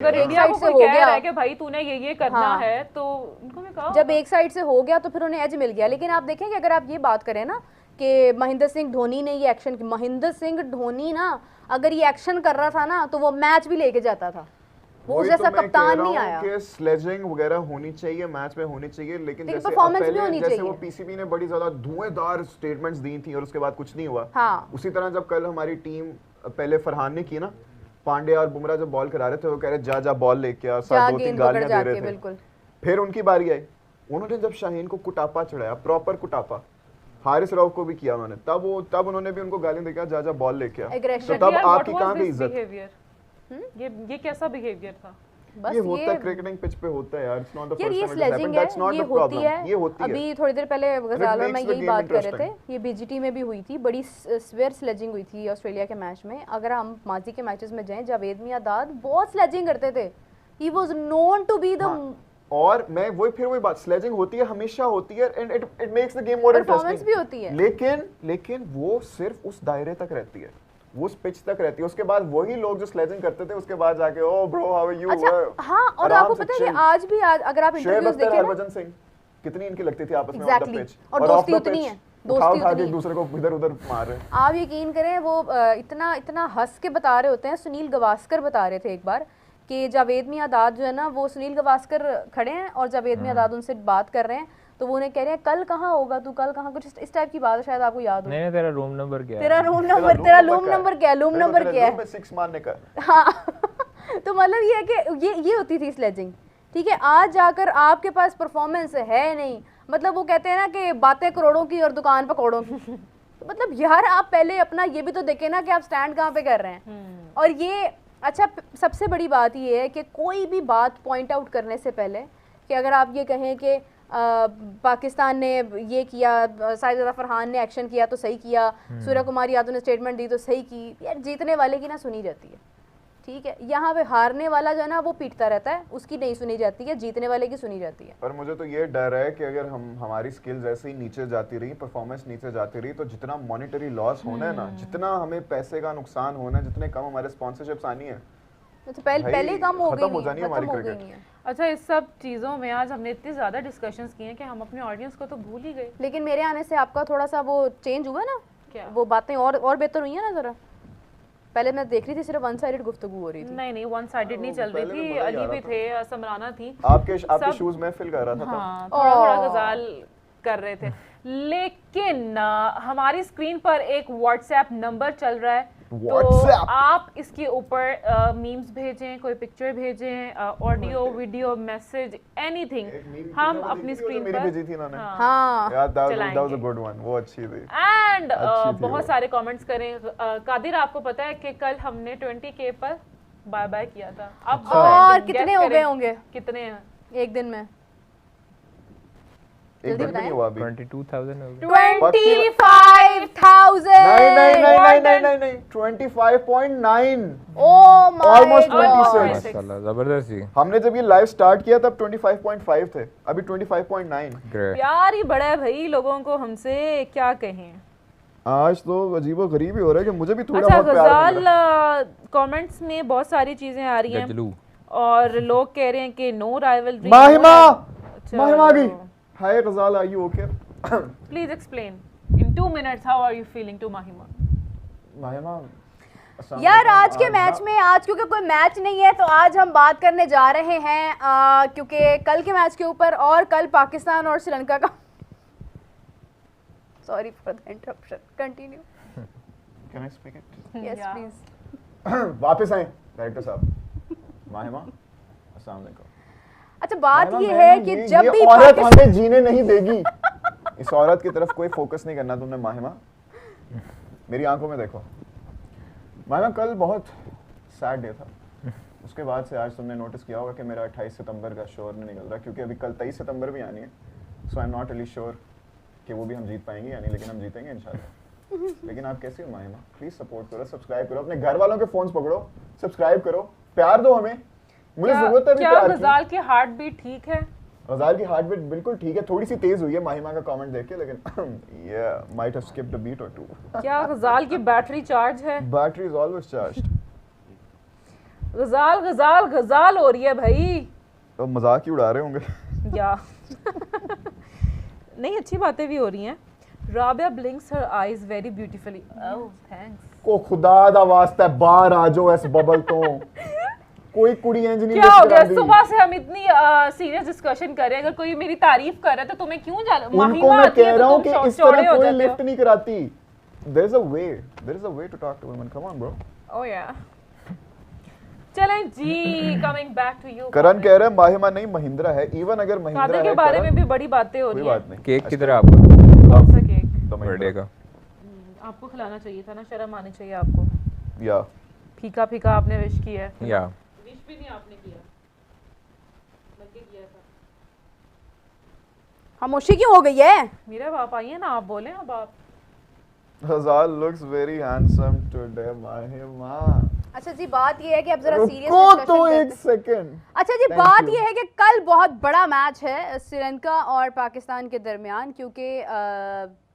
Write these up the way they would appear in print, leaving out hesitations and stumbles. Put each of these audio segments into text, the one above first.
अगर इंडिया को कोई कह रहा है कि भाई तूने ये करना है तो उनको भी कहो। जब एक साइड से हो गया तो फिर उन्हें एज मिल गया। लेकिन आप देखें कि अगर आप ये बात करें ना कि महेंद्र सिंह धोनी ने ये एक्शन, महेंद्र सिंह धोनी ना अगर ये एक्शन कर रहा था ना तो वो मैच भी लेके जाता था, वो जैसा कप्तान नहीं आया। कि स्लेजिंग वगैरह होनी चाहिए, मैच में होनी चाहिए, लेकिन जैसे परफॉर्मेंस भी होनी चाहिए। वो पीसीबी ने बड़ी ज्यादा धुएंधार स्टेटमेंट्स दी थी और उसके बाद कुछ नहीं हुआ। हाँ। उसी तरह जब कल हमारी टीम पहले फरहान ने की ना, पांड्या और बुमराह जब बॉल करा रहे थे वो कह रहे जा बॉल लेके आ, साथ 2-3 गालियां दे रहे थे। फिर उनकी बारी आई, उन्होंने जब शाहीन को कुटापा चढ़ाया, प्रॉपर कुटापा, हारिस रऊफ को भी किया उन्होंने, तब उन्होंने भी उनको गालियां देकर जा बॉल लेके आ, तो तब आपकी कहां गई इज्जत? ये कैसा बिहेवियर था? बस ये होता है, क्रिकेटिंग पिच पे होता है यार, it's not the first time it happened, that's not the problem. ये होती है। अभी थोड़ी देर पहले गजाल और मैं यही बात कर रहे थे, ये बीजीटी में भी हुई थी, बड़ी स्वेयर स्लेजिंग हुई थी ऑस्ट्रेलिया के मैच में। अगर हम माजी के मैचेस में जाएं, जावेद मियांदाद बहुत स्लेजिंग करते थे, he was known to be the और मैं वही बात, स्लेजिंग होती है, हमेशा होती है, and it makes the game more interesting. Performance भी होती है, लेकिन वो सिर्फ उस दायरे तक रहती है, वो उस पिच तक रहती है। उसके बाद वही लोग जो स्लेजिंग करते थे उसके बाद जाके ओ ब्रो हाउ आर यू। अच्छा हाँ, और आपको पता है आज भी अगर आप इंटरव्यूज देखें ना, हरभजन सिंह कितनी इनकी लगती थी आपस में ऑन द पिच, और दोस्ती उतनी है, दोस्ती उठा के एक दूसरे को इधर-उधर मार रहे हैं। आप यकीन करें वो इतना हंस के बता रहे होते हैं। सुनील गावस्कर बता रहे थे एक बार कि जावेद मियांदाद जो है ना, वो सुनील गावस्कर खड़े हैं और जावेद मियांदाद उनसे बात कर रहे हैं, तो वो उन्हें कह रहे हैं कल कहाँ होगा तू, कल कहाँ, कुछ इस टाइप की बात है, शायद आपको याद हो। नहीं तेरा रूम नंबर क्या है, तेरा रूम नंबर क्या है, 6 मारने का। हाँ तो मतलब ये है कि ये होती थी स्लेजिंग, ठीक है। आज जाकर आपके पास परफॉर्मेंस है नहीं, मतलब वो कहते हैं ना कि बातें करोड़ों की और दुकान पकौड़ों की। तो मतलब यार आप पहले अपना ये भी तो देखें ना कि आप स्टैंड कहाँ पे कर रहे हैं। और ये अच्छा, सबसे बड़ी बात ये है कि कोई भी बात पॉइंट आउट करने से पहले, कि अगर आप ये कहें कि पाकिस्तान ने ये किया, साजिद फरहान ने एक्शन किया तो सही किया, सूर्य कुमार यादव ने स्टेटमेंट दी तो सही की, यार जीतने वाले की ना सुनी जाती है, ठीक है। यहाँ पे हारने वाला जो है ना वो पीटता रहता है, उसकी नहीं सुनी जाती है, जीतने वाले की सुनी जाती है। पर मुझे तो ये डर है कि अगर हमारी स्किल्स ऐसे ही नीचे जाती रही, परफॉर्मेंस नीचे जाती रही, तो जितना मॉनेटरी लॉस होना है ना, जितना हमें पैसे का नुकसान होना है, जितने कम हमारे स्पॉन्सरशिप्स आनी है, तो पहले ही कम हो गई हमारी क्रिकेट। अच्छा, इस सब चीज़ों में आज हमने इतनी ज़्यादा डिस्कशंस किए हैं कि हम अपने ऑडियंस को तो भूल ही गए। लेकिन मेरे आने से आपका थोड़ा सा वो चेंज हुआ ना, क्या वो बातें और बेहतर हुई है ना ज़रा। पहले मैं देख रही थी सिर्फ वन साइडेड गुफ्तगू हो रही थी। नहीं वन साइडेड नहीं चल रही थी, अली भी थे, समराना थी, आपके शूज में फिल कर रहा था। हाँ, थोड़ा गजाल कर रहे थे। लेकिन हमारी स्क्रीन पर एक व्हाट्सएप नंबर चल रहा है, तो आप इसके ऊपर मीम्स भेजें, कोई पिक्चर भेजें, ऑडियो वीडियो मैसेज एनीथिंग, हम अपनी स्क्रीन पर भेजी थी इन्होंने। हाँ यार that was a good one, वो अच्छी थी। एंड बहुत सारे कमेंट्स करें। कादिर, आपको पता है कि कल हमने 20K पर बाय बाय किया था, अब और कितने हो गए होंगे? कितने हैं एक दिन में? एक दिन में नहीं हुआ अभी। 22,000 हो गए। 25,000। नहीं 25.9। Oh my Almost 26। माशाल्लाह, जबरदस्त ही। हमने जब ये लाइव स्टार्ट किया तब 25.5 थे, अभी 25.9। प्यार ही बड़ा है भाई लोगों को हमसे, क्या कहें। आज तो अजीबो गरीब ही हो रहा है कि मुझे भी थोड़ा अच्छा, बहुत प्यार मिल रहा है। कमेंट्स में बहुत सारी चीजें आ रही हैं और लोग कह रहे हैं कि नो राइवलरी। माहिमा आ गई। Hi Ghazal, are you okay? Please explain in 2 minutes how are you feeling to Mahima. यार आज के मैच में, आज क्योंकि कोई मैच नहीं है तो आज हम बात करने जा रहे हैं क्योंकि कल के मैच के ऊपर, और कल पाकिस्तान और श्रीलंका का sorry for the interruption, continue. Can I speak it? Yes please. वापस आए डायरेक्टर साहब। माहिमा, अस्सलाम वालेकुम। अच्छा, बात ये है कि जब भी औरत हमें जीने नहीं देगी, इस औरत की तरफ कोई फोकस नहीं करना तुमने। माहिमा, मेरी आंखों में देखो। माहिमा, कल बहुत सैड डे था, उसके बाद से आज तुमने नोटिस किया होगा कि मेरा 28 सितंबर का शो नहीं निकल रहा, क्योंकि अभी कल 23 सितंबर भी आनी है। So I am not really sure कि वो भी हम जीत पाएंगे या नहीं, लेकिन हम जीतेंगे इंशाल्लाह। लेकिन आप कैसे हो माहिमा? प्लीज सपोर्ट करो, सब्सक्राइब करो, अपने घर वालों के फोन्स पकड़ो, सब्सक्राइब करो, प्यार दो हमें, मुझे जरूरत है भी प्यार की। गजाल की हार्ट बीट ठीक है? गजाल की हार्ट बीट बिल्कुल ठीक है, थोड़ी सी तेज हुई है माहिमा का कमेंट देख के, लेकिन ये might have skipped a beat और 2। क्या गजाल की बैटरी चार्ज है? Battery is always charged. Ghazal Ghazal गजाल हो रही है भाई। तो मजाक ही उड़ा रहे होंगे। या नहीं, अच्छी बातें भी हो रही हैं। Rabia blinks her eyes very beautifully. ओह थैंक्स। को खुदा दा वास्ता है, बाहर आ जाओ इस बबल तो। कोई कुड़ी इंज नहीं क्या हो गया? सुबह से हम इतनी सीरियस डिस्कशन कर रहे हैं, अगर कोई मेरी तारीफ कर रहा है तो तुम्हें क्यों उनको मैं कह रहा हूं कि इस तरह कोई लिफ्ट नहीं कराती। There is a way to talk to women, come on bro. Oh yeah चलें जी, coming back to you. Karan कह रहा है माहिमा नहीं महिंद्रा है। इवन अगर महिंद्रा कादर है के बारे करण, में भी बड़ी बातें हो कोई रही हैं। बात नहीं। केक किधर है आपका? कौन सा केक? तो बर्थडे का। आपको खिलाना चाहिए था ना, शर्म आनी चाहिए आपको। या फीका फीका आपने विश किया है। या विश भी नहीं आपने किया, बल्कि किया था। खामोशी क्यों हो गई है? मेरा बाप आइए ना, आप बोले अब आप। Hazal looks very handsome today, Mahima. अच्छा जी, बात ये है कि अब जरा सीरियस रुको डिस्कशन तो करते एक सेकंड। अच्छा जी, Thank बात you. ये है कि कल बहुत बड़ा मैच है श्रीलंका और पाकिस्तान के दरमियान, क्योंकि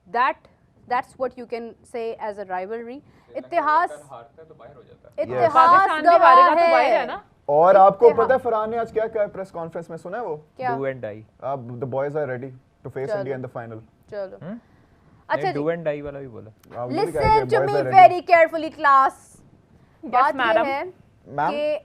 that's what you can say as a rivalry. इतिहास हारता है तो बाहर हो जाता है। इतिहास पाकिस्तान भी गवाह हारेगा तो बाहर है ना। और आपको इत्तेहाद। पता है फरहान ने आज क्या कहा प्रेस कॉन्फ्रेंस में, सुना है वो? क्या? Do and die. अब the boys are ready to face चलो। India in the final. चलो अच्छा डू जी, एंड डाई वाला भी बोला। Listen to me very carefully class. बात ये madam. है मैम कि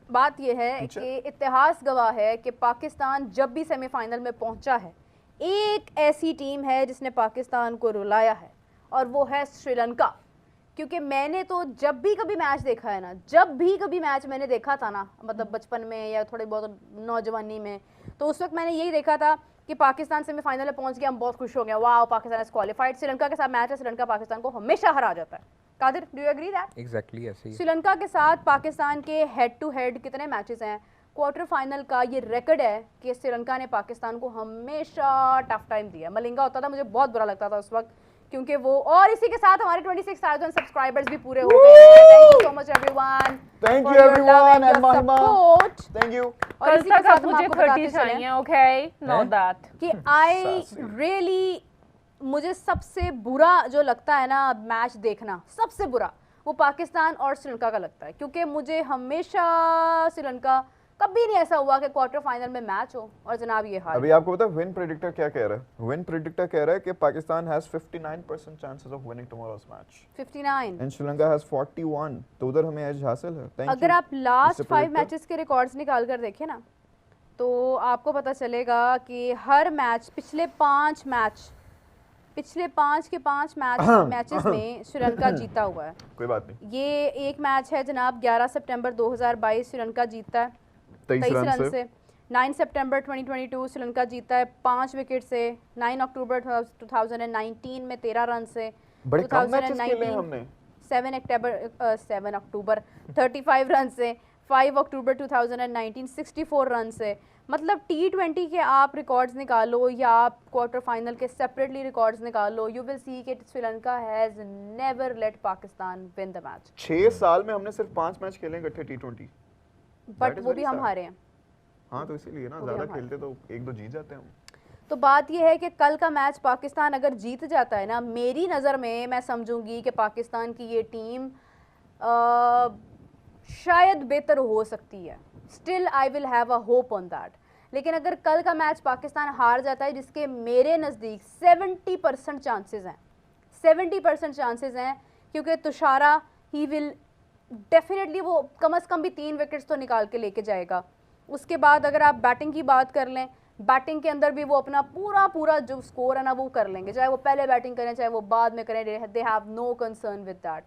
बात ये है Teacher? कि इतिहास गवाह है कि पाकिस्तान जब भी सेमीफाइनल में पहुंचा है, एक ऐसी टीम है जिसने पाकिस्तान को रुलाया है, और वो है श्रीलंका। क्योंकि मैंने तो जब भी कभी मैच देखा है ना, जब भी कभी मैच मैंने देखा था ना, मतलब बचपन में या थोड़ी बहुत नौजवानी में, तो उस वक्त मैंने यही देखा था कि पाकिस्तान सेमीफाइनल में पहुंच गया, हम बहुत खुश हो गए, वाह पाकिस्तान इज क्वालिफाइड। श्रीलंका के साथ मैच है, श्रीलंका पाकिस्तान को हमेशा हरा जाता है। Qadir, do you agree that? Exactly ऐसे ही। श्रीलंका के साथ पाकिस्तान के हेड टू हेड कितने मैचेस हैं? क्वार्टर फाइनल का ये रिकॉर्ड है कि श्रीलंका ने पाकिस्तान को हमेशा टफ टाइम दिया। मलिंगा होता था, मुझे बहुत बुरा लगता था उस वक्त, क्योंकि वो, और इसी के साथ हमारे 26,000 सब्सक्राइबर्स भी पूरे हो गए। Thank you so much everyone. Thank you everyone and महिमा, थैंक यू। और कल इसी के तक साथ अब हम मुझे आपको 30 बताते चलें चाहिए, ओके, नो दैट। कि आई रियली, मुझे सबसे बुरा जो लगता है ना मैच देखना, सबसे बुरा वो पाकिस्तान और श्रीलंका का लगता है, क्योंकि मुझे हमेशा श्रीलंका, कभी नहीं ऐसा हुआ कि क्वार्टर फाइनल में मैच हो और जनाब ये हाल। अभी आपको पता है विन प्रेडिक्टर क्या कह रहा है? विन प्रेडिक्टर कह रहा है कि Pakistan has 59% chances of winning tomorrow's match 59 and Sri Lanka has 41, तो उधर हमें एज हासिल है। Thank you. अगर आप लास्ट Mr. 5 Predictor. मैचेस के रिकॉर्ड्स निकाल कर देखें ना, तो आपको पता चलेगा कि हर मैच, पिछले 5 के 5 मैचेस में श्रीलंका जीता हुआ है। कोई बात नहीं, ये एक मैच है जनाब 11 सितंबर 2022 श्रीलंका जीता है 23 रन से। 9 सितंबर 2022 श्रीलंका जीता है 5 विकेट से। 9 अक्टूबर 2019 में 13 रन से। बड़े कम मैचेस खेले हैं हमने। 7 अक्टूबर 35 रन से। 5 अक्टूबर 2019 64 रन से। मतलब T20 के आप रिकॉर्ड्स निकालो या आप क्वार्टर फाइनल के सेपरेटली रिकॉर्ड्स निकालो, यू विल सी कि Sri Lanka has never let Pakistan win the match. 6 साल में हमने सिर्फ 5 मैच खेले हैं इकट्ठे T20, बट is वो very भी हम sad. हारे हैं। हाँ तो इसीलिए ना, वो भी ज्यादा हमारे। खेलते तो 1-2 जीत जाते हैं हम। तो बात यह है कि कल का मैच पाकिस्तान अगर जीत जाता है ना, मेरी नज़र में मैं समझूंगी कि पाकिस्तान की ये टीम शायद बेहतर हो सकती है। Still I will have a hope on that. लेकिन अगर कल का मैच पाकिस्तान हार जाता है, जिसके मेरे नज़दीक 70% चांसेस हैं, 70% चांसेस हैं, क्योंकि तुषारा ही विल डेफिनेटली, वो कम से कम भी 3 विकेट्स तो निकाल के लेके जाएगा। उसके बाद अगर आप बैटिंग की बात कर लें, बैटिंग के अंदर भी वो अपना पूरा जो स्कोर है ना वो कर लेंगे, चाहे वो पहले बैटिंग करें चाहे वो बाद में करें, they have no concern with that.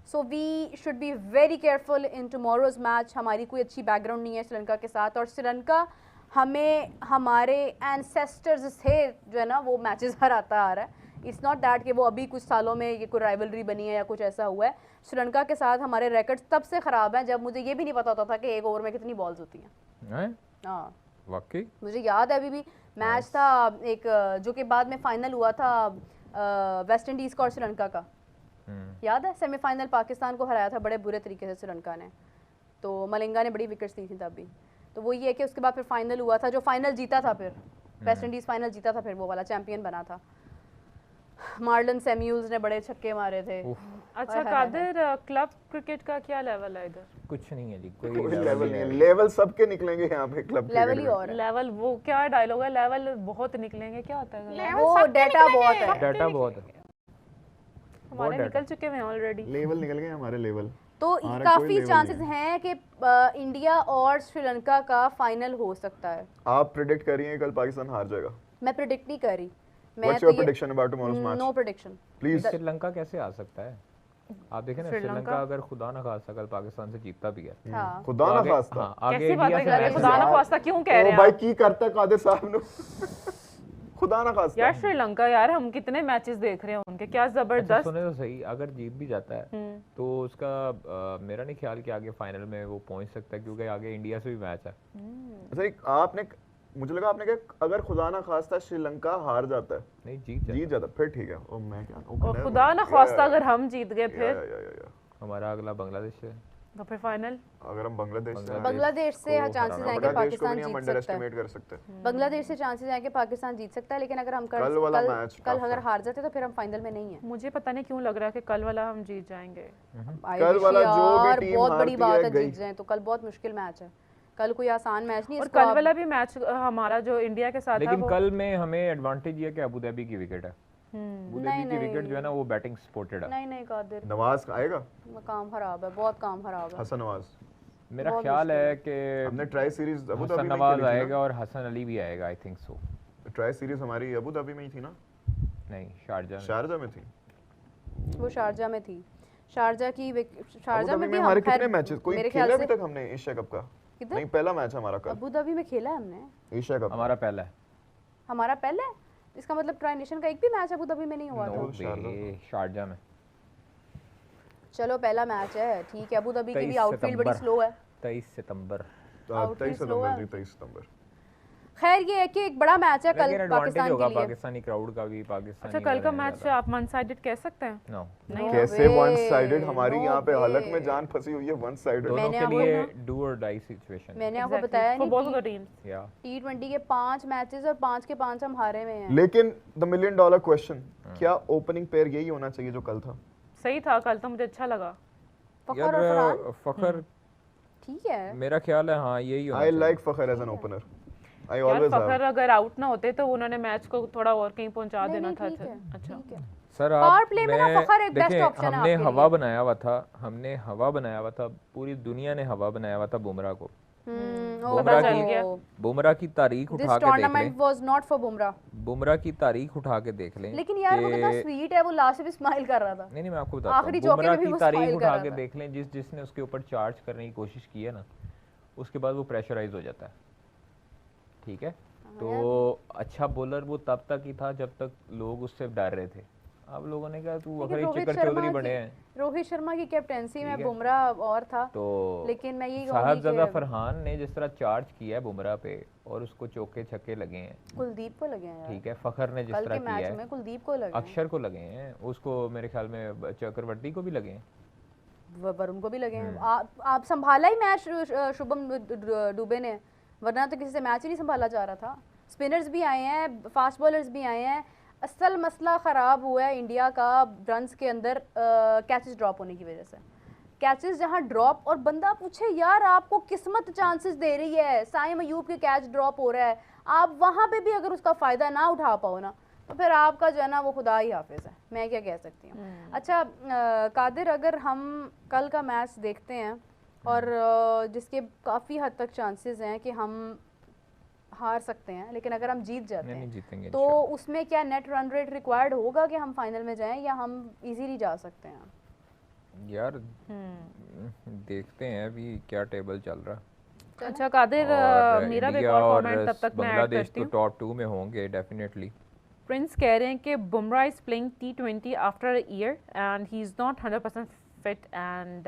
So we should be very careful in tomorrow's match. हमारी कोई अच्छी बैकग्राउंड नहीं है श्रीलंका के साथ, और श्रीलंका हमें हमारे एंसेस्टर्स से जो है ना वो मैचेस हराता आ रहा है। इट्स नॉट दैट कि वो अभी कुछ सालों में ये कोई राइवलरी बनी है या कुछ ऐसा हुआ है। श्रीलंका के साथ हमारे रिकॉर्ड्स तब से ख़राब हैं जब मुझे ये भी नहीं पता होता था कि एक ओवर में कितनी बॉल्स होती हैं। हाँ, वाकई मुझे याद है अभी भी मैच था एक जो कि बाद में फाइनल हुआ था वेस्ट इंडीज़ का और श्रीलंका का, याद है? सेमीफाइनल पाकिस्तान को हराया था बड़े बुरे तरीके से श्रीलंका ने, तो मलिंगा ने बड़ी विकेट्स दी थी तब भी। तो वो ये है कि उसके बाद फिर फाइनल हुआ था, जो फाइनल जीता था, फिर वेस्ट इंडीज़ फाइनल जीता था, फिर वो वाला चैंपियन बना था। मार्लन सैम्यूल्स ने बड़े छक्के मारे थे। अच्छा हाय, हाय, कादिर, क्लब क्रिकेट का क्या लेवल है इधर? कुछ नहीं है जी, कोई कोई लेवल नहीं है, लेवल सबके निकलेंगे यहाँ पे क्लब लेवल ही और है। लेवल वो क्या डायलॉग है, लेवल बहुत निकलेंगे, क्या होता है? वो डेटा बहुत है। डाटा बहुत है। हमारे data। निकल चुके हैं ऑलरेडी। लेवल निकल गए हमारे लेवल। तो हमारा कोई काफी level चांसेस नहीं हैं कि इंडिया और श्रीलंका का फाइनल हो सकता है। आप प्रेडिक्ट करिए कल पाकिस्तान हार जाएगा। मैं प्रेडिक्ट नहीं कर रही। What's your prediction about tomorrow's match? No prediction. Please. Sri Lanka कैसे आ सकता है? आप देखें ना, श्रीलंका अगर खुदा ना खास्ता कल पाकिस्तान से जीतता भी है, हाँ खुदा तो ना आगे- खास्ता। हाँ, आगे कैसी बात इंडिया है से कर रहे मैच खुदा ना यार। खास्ता क्यों कह ओ रहे हैं भाई आप? की करता है कादिर साहब ने। खुदा ना खास्ता। यार श्रीलंका, यार हम कितने मैचेस देख रहे हैं उनके, क्या अच्छा, जबरदस्त। सुने तो सही, अगर जीत भी जाता है तो उसका मेरा नहीं ख्याल कि आगे फाइनल में वो पहुंच सकता है, क्योंकि आगे इंडिया से भी मैच है। अच्छा आपने, मुझे लगा आपने कहा अगर खुदा ना खास्ता श्रीलंका हार जाता है, नहीं, जीत जाता जीत जाता फिर ठीक है। ओ मैं क्या और खुदा ना खास्ता अगर हम जीत गए फिर या हमारा अगला बांग्लादेश से। तो फिर फाइनल अगर हम बांग्लादेश से बांग्लादेश से को चांसेस हराना हैं कि बांग्लादेश को भी पाकिस्तान नहीं हम जीत अंडर सकता है। एस्टिमेट कर सकते। बांग्लादेश से चांसेस हैं कि पाकिस्तान जीत सकता है, लेकिन अगर हम कल वाला मैच कल tough अगर है। हार जाते तो फिर हम फाइनल में नहीं है। मुझे पता नहीं क्यों लग रहा है कि कल वाला हम जीत जाएंगे। कल वाला जो भी यार टीम बहुत बड़ी हारती बात है, है गई। जीत जाए तो। कल बहुत मुश्किल मैच है, कल कोई आसान मैच नहीं। और इसको कल आप- वाला भी मैच हमारा जो इंडिया के साथ था लेकिन वो कल में हमें एडवांटेज ये है कि अबू धाबी की विकेट है। अबू धाबी की विकेट जो है ना वो बैटिंग सपोर्टेड है। नहीं नहीं कादिर, नवाज आएगा, काम खराब है, बहुत काम खराब है। हसन नवाज। मेरा ख्याल है कि हमने tri series Abu Dhabi Hasan में नवाज खेली थी आएगा और हसन अली भी आएगा, आई थिंक सो। ना। ट्राई सीरीज हमारी अबू धाबी में ही थी ना, नहीं, शारजा में। शारजा में थी। वो शारजा में थी। शारजा की अबू शारजा धाबी में में भी हमारे हम खैर कितने मैचेस, कोई मेरे खेला ख्याल अभी से तक हमने एशिया कप का? किधर? नहीं, पहला मैच हमारा कल अबू धाबी में खेला है हमने। Asia cup. हमारा पहला है। हमारा पहले है? इसका मतलब ट्राई नेशन का एक भी मैच अबू धाबी में नहीं हुआ था। नो बे, शारजा में। चलो पहला मैच है, ठीक है। अबू धाबी की भी 23 आउटफील्ड बड़ी सितंबर। स्लो है। 23 सितंबर। 23 slow है। सितंबर, 23 सितंबर। खैर ये है कि एक बड़ा मैच है कल लेकिन एडवांटेज पाकिस्तान होगा के लिए। पाकिस्तानी क्राउड का भी, पाकिस्तानी अच्छा कल का मैच आप वन साइडेड कह सकते हैं? नो, No कैसे way, वन साइडेड? हमारी no यहाँ पे हलक way। में जान फंसी हुई है, वन साइडेड। दोनों मैंने के आपको लिए ना- डू और डाई सिचुएशन। मैंने आपको बताया फॉर बोथ ऑफ नहीं, द टीम्स। या T20 के 5 मैचेस और 5 के 5 हम हारे हुए हैं। लेकिन द मिलियन डॉलर क्वेश्चन, क्या ओपनिंग पेयर यही होना चाहिए जो कल था? सही था कल तो, मुझे अच्छा लगा। फखर और फरहान फखर ठीक है। मेरा ख्याल है हाँ यही होना आई चाहिए। Like Fakhar as an opener. I यार ऑलवेज फखर हैव। अगर आउट ना होते तो उन्होंने मैच को थोड़ा और कहीं पहुंचा नहीं, देना नहीं, था। ठीक है, अच्छा ठीक है। सर Power आप play में ना फखर एक best देखिए, option है हमने आपके हवा लिए। बनाया हुआ था, हमने हवा बनाया हुआ था, पूरी दुनिया ने हवा बनाया हुआ था बुमराह को। बुमराह चल की गया। बुमराह की तारीख दिस उठा के देख टूर्नामेंट लें, was not for Bumrah. Bumrah की तारीख उठा के देख लें। लेकिन यार वो कितना कि- स्वीट है, वो लास्ट में भी स्माइल कर रहा था। नहीं मैं आपको बताता आखिरी हूँ, चौके बुमराह में भी की वो तारीख smile कर उठा रहा के था। देख लें, जिसने उसके ऊपर चार्ज करने की कोशिश की है ना, उसके बाद वो प्रेशराइज हो जाता है। ठीक है, तो अच्छा बॉलर वो तब तक ही था जब तक लोग उससे डर रहे थे। अब लोगों ने कहा तू लेकिन अखरी रोहित चक्कर शर्मा चौधरी की- बने हैं, रोहित शर्मा की कैप्टेंसी में ठीक है। बुमराह और था, तो लेकिन मैं यही साहबजादा कहूंगी फरहान ने जिस तरह चार्ज किया है बुमराह पे और उसको चौके छक्के लगे हैं, कि कुलदीप को लगे हैं यार। ठीक है, फखर ने जिस कल तरह के किया मैच है, में कुलदीप को लगे हैं, अक्षर को लगे हैं, उसको मेरे ख्याल में चक्रवर्ती को भी लगे हैं। वरुण को भी लगे हैं। आप संभाला ही मैच शुभम दुबे ने, वरना तो किसी से मैच ही नहीं संभाला जा रहा था। स्पिनर्स भी आए हैं, फास्ट बॉलर्स भी आए हैं। असल मसला ख़राब हुआ है इंडिया का रन्स के अंदर कैचेस ड्रॉप होने की वजह से। कैचेस जहां ड्रॉप, और बंदा पूछे यार आपको किस्मत चांसेस दे रही है, साइम अयूब के कैच ड्रॉप हो रहा है, आप वहां पे भी अगर उसका फ़ायदा ना उठा पाओ ना, तो फिर आपका जो है ना वो खुदा ही हाफिज़ है, मैं क्या कह सकती हूँ। अच्छा कादिर, अगर हम कल का मैच देखते हैं और जिसके काफ़ी हद तक चांसेस हैं कि हम हार सकते हैं, लेकिन अगर हम जीत जाते नहीं हैं जीतेंगे तो उसमें क्या नेट रन रेट रिक्वायर्ड होगा कि हम फाइनल में जाएं, या हम इजीली जा सकते हैं? यार देखते हैं अभी क्या टेबल चल रहा है। अच्छा कादिर, और मेरा भी एक इंडिया और और कमेंट तब तक मैं ऐड बांग्लादेश करती तो हूँ। टॉप 2 में होंगे डेफिनेटली। प्रिंस कह रहे हैं कि Bumrah is playing T20 after a year and he is not 100% fit and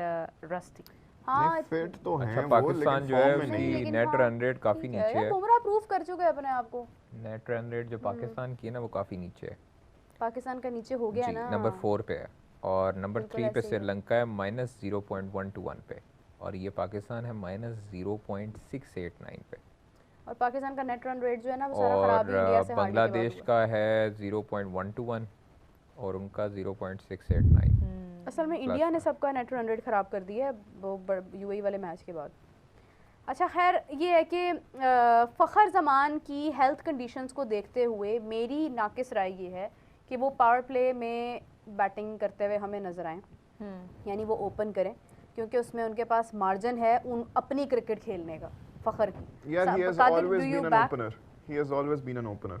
rusty. हाँ फिट तो हैं अच्छा वो, पाकिस्तान लेकिन जो है फॉर्म में नहीं, नहीं। उसकी लेकिन नेट हाँ, रन रेट काफ़ी ठीक है नीचे यार, है। बुमराह प्रूव कर चुका है अपने आप को। नेट रन रेट जो पाकिस्तान की है ना वो काफ़ी नीचे है पाकिस्तान का नीचे हो गया जी, ना, नंबर 4 पे है, और नंबर बिल्कुल 3 पे ऐसे ही है। श्रीलंका है -0.121 पे, और ये पाकिस्तान है -0.689 पे, और पाकिस्तान का नेट रन रेट जो है ना वो सारा खराब ही इंडिया और से हारने के बाद बांग्लादेश हुआ। का है 0.121 और उनका 0.689। असल में इंडिया ने सबका नेट रन रेट ख़राब कर दिया है वो यूएई वाले मैच के बाद। अच्छा खैर ये है कि फ़खर ज़मान की हेल्थ कंडीशंस को देखते हुए मेरी नाकिस राय ये है कि वो पावर प्ले में बैटिंग करते हुए हमें नज़र आएँ, यानी वो ओपन करें क्योंकि उसमें उनके पास मार्जिन है उन अपनी क्रिकेट खेलने का फ़खर की। यार, he has always been an opener. He has always been an opener.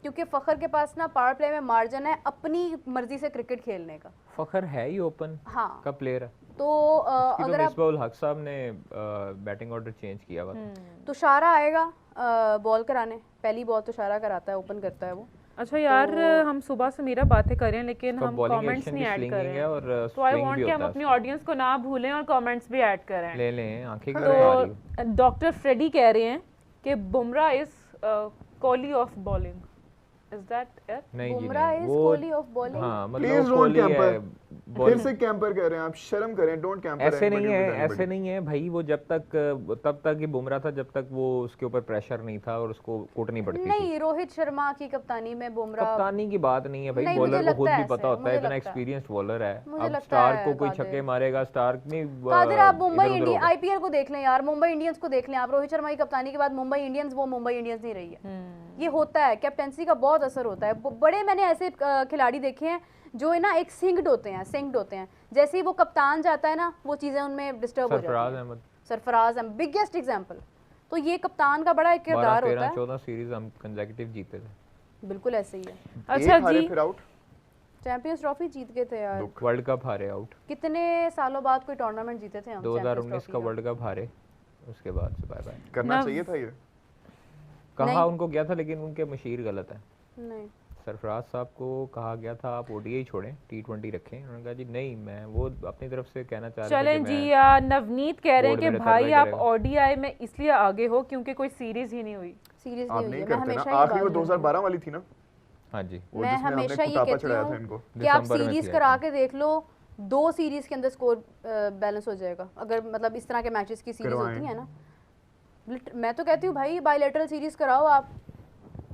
क्योंकि फ़खर के पास ना पावर प्ले में मार्जिन है अपनी मर्जी से क्रिकेट खेलने का। फखर है ही ओपन हाँ का प्लेयर है। तो उसकी अगर तो आप मिसबाउल हक साहब ने बैटिंग ऑर्डर चेंज किया हुआ था। तुषारा आएगा बॉल कराने, पहली बॉल तुषारा कराता है, ओपन करता है वो। अच्छा यार हम सुबह से मेरा बातें कर रहे हैं लेकिन उसका हम bowling कमेंट्स action नहीं भी ऐड कर slinging रहे है और हैं, तो आई swing वांट भी कि हम होता है अपनी ऑडियंस को ना भूलें और कमेंट्स भी ऐड करें। ले लें आंखें क्यों आ रही हो? तो डॉक्टर फ्रेडी कह रहे हैं कि Bumrah is Kohli of bowling, is that it? नहीं जी बुमराह नहीं, इज वो कोहली ऑफ बॉलिंग। हाँ Please मतलब don't कोहली camper. है फिर bowling। से कैंपर कह रहे हैं आप, शर्म करें, डोंट कैंपर। ऐसे नहीं है, ऐसे नहीं है भाई। वो जब तक तब तक ही बुमराह था जब तक वो उसके ऊपर प्रेशर नहीं था और उसको कूटनी पड़ती थी। नहीं, रोहित शर्मा की कप्तानी में बुमराह। कप्तानी की बात नहीं है भाई, नहीं, मुझे बॉलर को खुद लगता भी है पता ऐसे, होता है, मुझे इतना लगता है। एक्सपीरियंस्ड बॉलर है। मुझे अब लगता स्टार्क है को कोई कादिर। छक्के मारेगा, स्टार्क नहीं कादिर आप मुंबई इधर-उधर इंडियंस होगा। आईपीएल को देख लें यार, मुंबई इंडियंस को देख लें आप। रोहित शर्मा की कप्तानी के बाद मुंबई इंडियंस वो मुंबई इंडियंस नहीं रही है। ये होता है, कैप्टेंसी का बहुत असर होता है। बड़े मैंने ऐसे खिलाड़ी देखे हैं जो है ना एक सिंक्ड होते हैं। जैसे ही वो कप्तान जाता है ना वो चीज़ें उनमें डिस्टर्ब हो सरफराज जाती हैं। Ahmed, Sarfaraz Ahmed biggest example. तो ये कप्तान का बड़ा एक किरदार होता है। 14 सीरीज हम कंसेक्यूटिव जीते थे। बिल्कुल ऐसे ही है। अच्छा जी, फिर आउट चैंपियंस ट्रॉफी जीत गए थे यार। वर्ल्ड कप हारे आउट। कितने सालों बाद कोई टूर्नामेंट जीते थे हम? 2019 का वर्ल्ड कप हारे, उसके बाद से बाय बाय। करना ना- चाहिए था ये। कहा उनको गया था लेकिन उनके मशीर गलत है। नहीं, सरफराज साहब को कहा गया था आप ओडीआई छोड़ें, टी20 रखें। उन्होंने कहा जी नहीं, मैं वो अपनी तरफ से कहना चाह रहे थे चलें कि जी। मैं नवनीत कह रहे हैं बोर्ड कि में भाई survive आप करेगा। ओडीआई में इसलिए आगे हो क्योंकि कोई सीरीज ही नहीं हुई। सीरीज आप नहीं नहीं हुई है। मैं करते हमेशा ना, ये आखिरी वो बात 2012 वाली थी ना, हाँ जी वो मैं जिसमें हमने हमेशा ये कुटापा कहती चढ़ाया था हूँ इनको। कि आप दिसंबर में सीरीज थी, करा आई के देख लो, 2 सीरीज के अंदर स्कोर बैलेंस हो जाएगा अगर मतलब इस तरह के मैचेस की सीरीज करवाएं। होती है ना। मैं तो कहती हूँ भाई बायलैटरल सीरीज कराओ आप,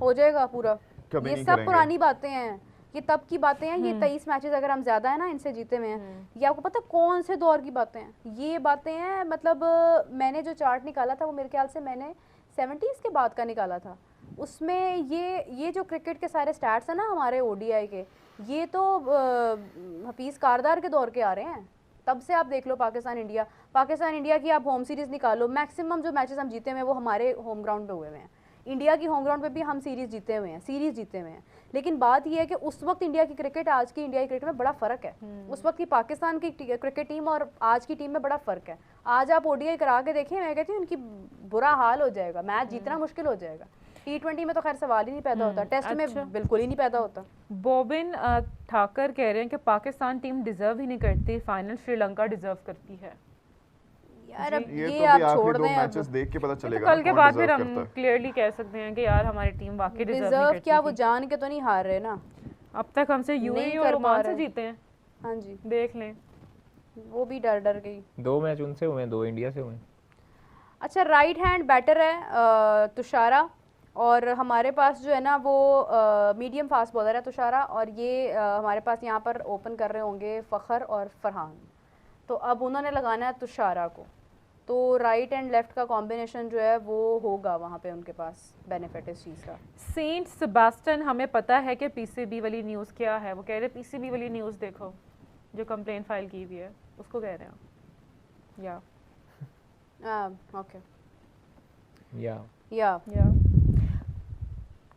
हो जाएगा पूरा। कभी ये नहीं सब करेंगे। पुरानी बातें हैं, ये तब की बातें हैं। ये 23 मैचेस अगर हम ज्यादा है ना इनसे जीते हुए हैं, ये आपको पता कौन से दौर की बातें हैं? ये बातें हैं मतलब मैंने जो चार्ट निकाला था वो मेरे ख्याल से मैंने 70s के बाद का निकाला था। उसमें ये जो क्रिकेट के सारे स्टैट्स हैं ना हमारे ओडीआई के, ये तो हफीज़ कारदार के दौर के आ रहे हैं। तब से आप देख लो पाकिस्तान इंडिया की आप होम सीरीज़ निकालो, मैक्सिमम जो मैचेस हम जीते हुए हैं वो हमारे होम ग्राउंड पे हुए हुए हैं। इंडिया की होम ग्राउंड पे भी हम सीरीज़ जीते हुए हैं। लेकिन बात यह है कि उस वक्त इंडिया की क्रिकेट आज की इंडिया की क्रिकेट में बड़ा फ़र्क है। उस वक्त की पाकिस्तान की क्रिकेट टीम और आज की टीम में बड़ा फ़र्क है। आज आप ओडीआई करा के देखें, मैं कहती हूँ उनकी बुरा हाल हो जाएगा, मैच जीतना मुश्किल हो जाएगा। T20 में तो खैर सवाल ही नहीं पैदा होता, टेस्ट अच्छा। में बिल्कुल ही नहीं पैदा होता। बॉबिन ठाकर कह रहे हैं कि पाकिस्तान टीम डिजर्व ही नहीं करती, फाइनल श्रीलंका डिजर्व करती है। यार अब ये ये तो आप भी आखिरी छोड़ 2 दें। अब मैचेस देख के पता तो चलेगा कल के कौन बाद फिर deserve हम करता है। क्लियरली कह सकते हैं कि यार हमारी टीम वाकई डिजर्व नहीं डिजर्व करती क्या, वो थी। जान के तो नहीं हार रहे ना। अब तक हमसे यूएई नहीं और कर पा ओमान से रहे। जीते हैं, हाँ जी, देख लें। वो भी डर गई। 2 मैच उनसे हुए, 2 इंडिया से हुए। अच्छा, राइट हैंड बैटर है तुषारा, और हमारे पास जो है ना वो मीडियम फास्ट बॉलर है तुषारा, और ये हमारे पास यहाँ पर ओपन कर रहे होंगे फ़खर और फरहान। तो अब उन्होंने लगाना है तुषारा को, तो राइट एंड लेफ्ट का कॉम्बिनेशन जो है वो होगा वहाँ पे उनके पास बेनिफिट इस चीज़ का। सेंट सेबास्टियन, हमें पता है कि पीसीबी वाली न्यूज़ क्या है। वो कह रहे पीसीबी वाली न्यूज़ देखो जो कंप्लेंट फाइल की हुई है, उसको कह रहे हैं। या ओके, या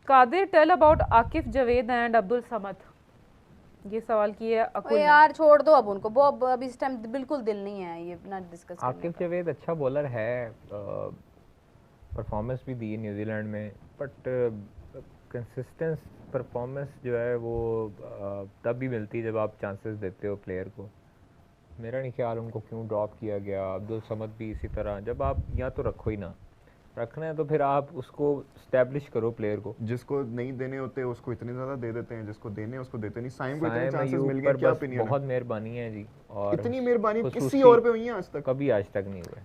Qadir, tell about Akif Javed and Abdul Samad. ये सवाल किए अकुल ने। यार छोड़ दो अब उनको, वो अब इस टाइम बिल्कुल दिल नहीं है ये ना डिस्कस करने आकिफ का। जावेद अच्छा बॉलर है, परफॉर्मेंस भी दी न्यूजीलैंड में, बट कंसिस्टेंस परफॉर्मेंस जो है वो तब भी मिलती है जब आप चांसेस देते हो प्लेयर को। मेरा नहीं ख्याल उनको क्यों ड्रॉप किया गया। अब्दुल समद भी इसी तरह, जब आप या तो रखो ही ना, रखना है तो फिर आप उसको स्टैब्लिश करो प्लेयर को। जिसको नहीं देने होते उसको इतने ज्यादा दे देते हैं, जिसको देने उसको देते नहीं। साइम को इतने साइम चांसेस अयूब मिल पर गए, क्या बस ओपिनियन है? बहुत मेहरबानी है जी, और इतनी मेहरबानी किसी खुसूसी और पे हुई है आज तक? कभी आज तक नहीं हुआ।